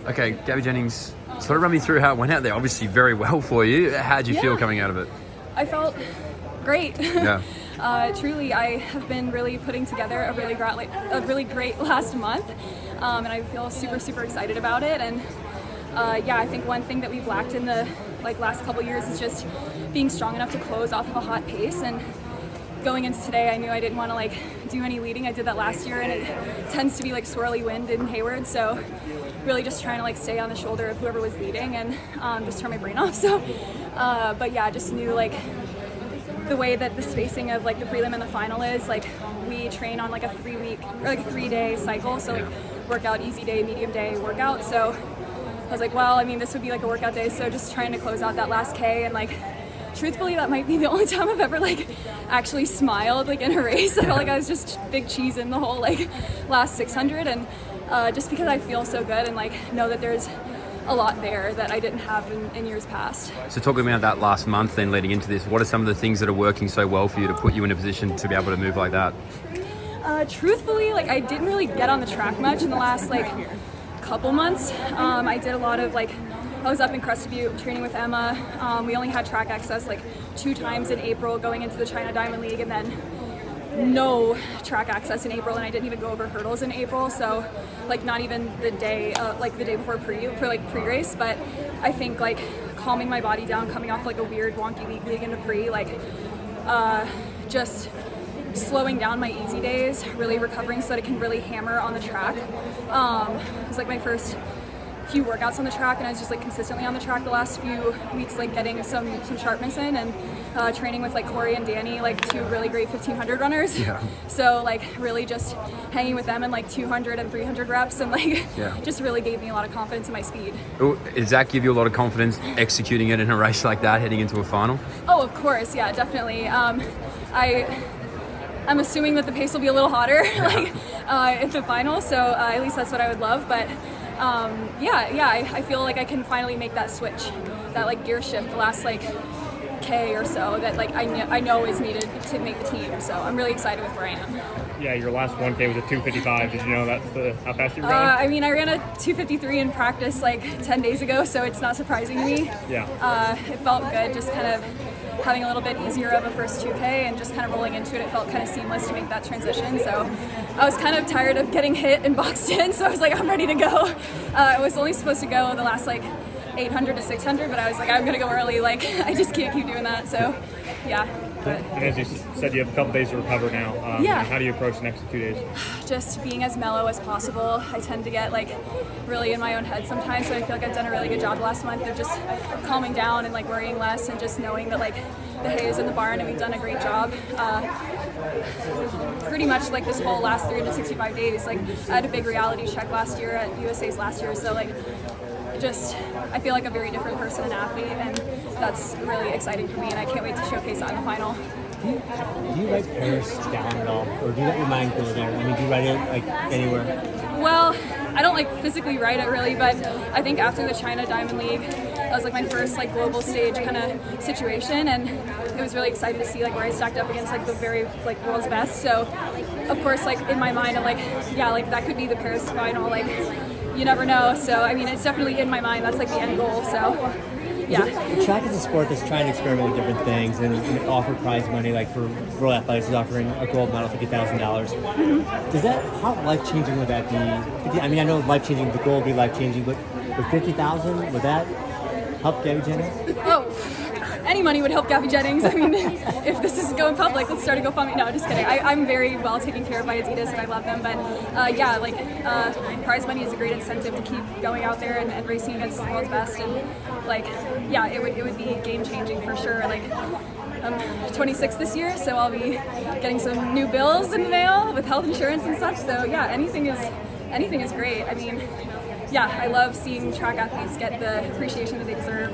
Okay, Gabbi Jennings, sort of run me through how it went out there. Obviously very well for you. How did you feel coming out of it? I felt great. Yeah. Truly, I have been really putting together a really great last month, and I feel super excited about it. And I think one thing that we've lacked in the last couple years is just being strong enough to close off of a hot pace. And going into today, I knew I didn't want to do any leading. I did that last year, and it tends to be swirly wind in Hayward, so really just trying to stay on the shoulder of whoever was leading and just turn my brain off. So, but yeah, just knew the way that the spacing of the prelim and the final is, we train on a 3-week or 3-day cycle. So workout, easy day, medium day, workout. So I was well, I mean, this would be a workout day. So just trying to close out that last K, and truthfully, that might be the only time I've ever actually smiled in a race. I felt like I was just big cheese in the whole last 600, and just because I feel so good and know that there's a lot there that I didn't have in years past. So talking about that last month then leading into this, what are some of the things that are working so well for you to put you in a position to be able to move like that? Truthfully, I didn't really get on the track much in the last couple months. I did a lot of I was up in Crested Butte training with Emma. We only had track access 2 times in April going into the China Diamond League, and then no track access in April, and I didn't even go over hurdles in April, so not even the day the day before pre-race. But I think calming my body down, coming off a weird wonky league into pre, just slowing down my easy days, really recovering so that I can really hammer on the track. It was my first few workouts on the track, and I was just consistently on the track the last few weeks, getting some sharpness in, and training with Corey and Danny, 2 really great 1500 runners. Yeah. So really just hanging with them in 200 and 300 reps, and just really gave me a lot of confidence in my speed. Does that give you a lot of confidence executing it in a race like that, heading into a final? Oh, of course, yeah, definitely. I'm assuming that the pace will be a little hotter in the final, so at least that's what I would love. But I feel I can finally make that switch, that gear shift the last K or so that I know is needed to make the team. So I'm really excited with where I am. Yeah, your last 1K was a 2:55. Did you know that's how fast you were going? I mean, I ran a 2:53 in practice 10 days ago, so it's not surprising to me. Yeah. It felt good, just kind of having a little bit easier of a first 2K and just kind of rolling into it. It felt kind of seamless to make that transition. So I was kind of tired of getting hit and boxed in, so I was I'm ready to go. I was only supposed to go the last 800 to 600, but I was I'm gonna go early. I just can't keep doing that. So yeah. And as you said, you have a couple days to recover now. How do you approach the next 2 days? Just being as mellow as possible. I tend to get really in my own head sometimes, so I feel I've done a really good job last month of just calming down and worrying less, and just knowing that the hay is in the barn and we've done a great job. Pretty much this whole last 365 days. I had a big reality check last year at USA's last year, so I feel a very different person and athlete, and that's really exciting for me, and I can't wait to showcase that in the final. Do you write Paris down at all, or do you let your mind go there? I mean, do you write it anywhere? Well, I don't physically write it really, but I think after the China Diamond League, that was my first global stage kind of situation, and it was really exciting to see where I stacked up against the very world's best. So of course in my mind I'm that could be the Paris final. You never know. So I mean, it's definitely in my mind. That's the end goal. So yeah. The track is a sport that's trying to experiment with different things and offer prize money. For World Athletics is offering a gold medal, $50,000. Mm-hmm. Does that, how life changing would that be? I mean, I know life changing. The goal would be life changing, but with $50,000, would that help Gabbi Jennings? Oh, any money would help Gabbi Jennings. I mean, if this is going public, let's start a GoFundMe. No, just kidding. I'm very well taken care of by Adidas, and I love them. But prize money is a great incentive to keep going out there and racing against the world's best. And it would be game changing for sure. I'm 26 this year, so I'll be getting some new bills in the mail with health insurance and such. So yeah, anything is great. I mean, I love seeing track athletes get the appreciation that they deserve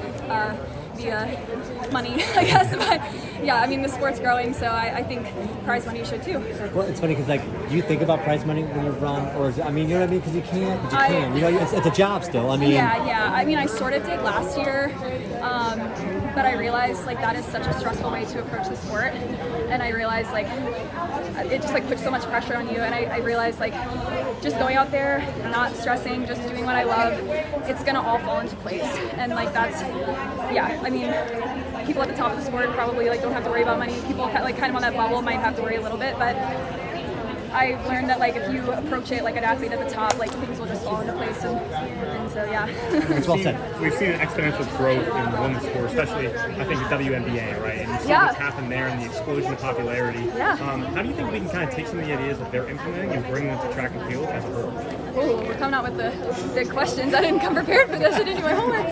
via money, I guess. But I mean, the sport's growing, so I think prize money should too. Well, it's funny because do you think about prize money when you run, or is it, I mean, you know what I mean? Because you can't, but you can. It's a job still. I mean, I mean, I sort of did last year. but I realized like that is such a stressful way to approach the sport, and I realized like it just like puts so much pressure on you, and I realized like just going out there, not stressing, just doing what I love, it's gonna all fall into place. And like that's, yeah, I mean, people at the top of the sport probably like don't have to worry about money. People like kind of on that bubble might have to worry a little bit, but I've learned that like if you approach it like an athlete at the top, like things will just fall into place, and so yeah. It's well said. We've seen exponential growth in the women's sport, especially I think the WNBA, right? And you see what's happened there and the explosion of popularity. Yeah. How do you think we can kind of take some of the ideas that they're implementing and bring them to track and field as a whole? Ooh, we're coming out with the big questions. I didn't come prepared for this. I didn't do my homework.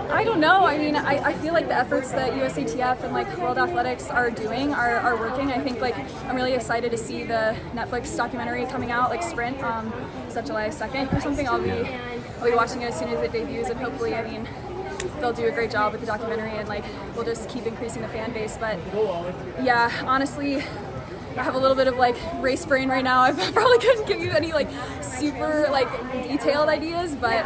I don't know. I mean, I feel like the efforts that USATF and like World Athletics are doing are working. I think like I'm really excited to see the Netflix documentary coming out, like Sprint. Is that July 2nd or something? I'll be watching it as soon as it debuts, and hopefully, I mean, they'll do a great job with the documentary, and like we'll just keep increasing the fan base. But yeah, honestly, I have a little bit of like race brain right now. I probably couldn't give you any like super like detailed ideas, but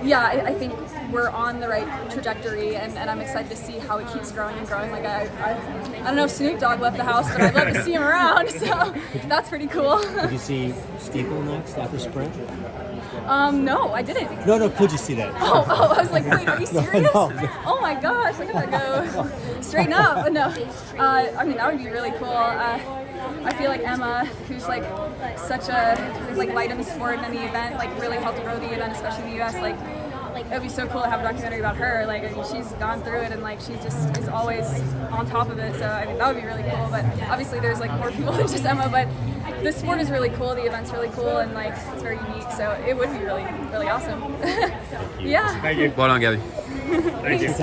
yeah, I think we're on the right trajectory, and I'm excited to see how it keeps growing and growing. Like I don't know if Snoop Dogg left the house, but I'd love to see him around, so that's pretty cool. Did you see Steeple next after Sprint? No, I didn't. No, could you see that? Oh, I was like, wait, are you serious? No. Oh my gosh, I gotta go straighten up. But no, I mean, that would be really cool. I feel like Emma, who's like such a like light in the sport and in the event, like really helped grow the event, especially in the US. Like it would be so cool to have a documentary about her. Like I mean, she's gone through it, and like she just is always on top of it. So I mean, that would be really cool. But obviously, there's like more people than just Emma. But the sport is really cool. The event's really cool, and like it's very unique. So it would be really, really awesome. Yeah. Thank you. Well done, Gabby. Thank you.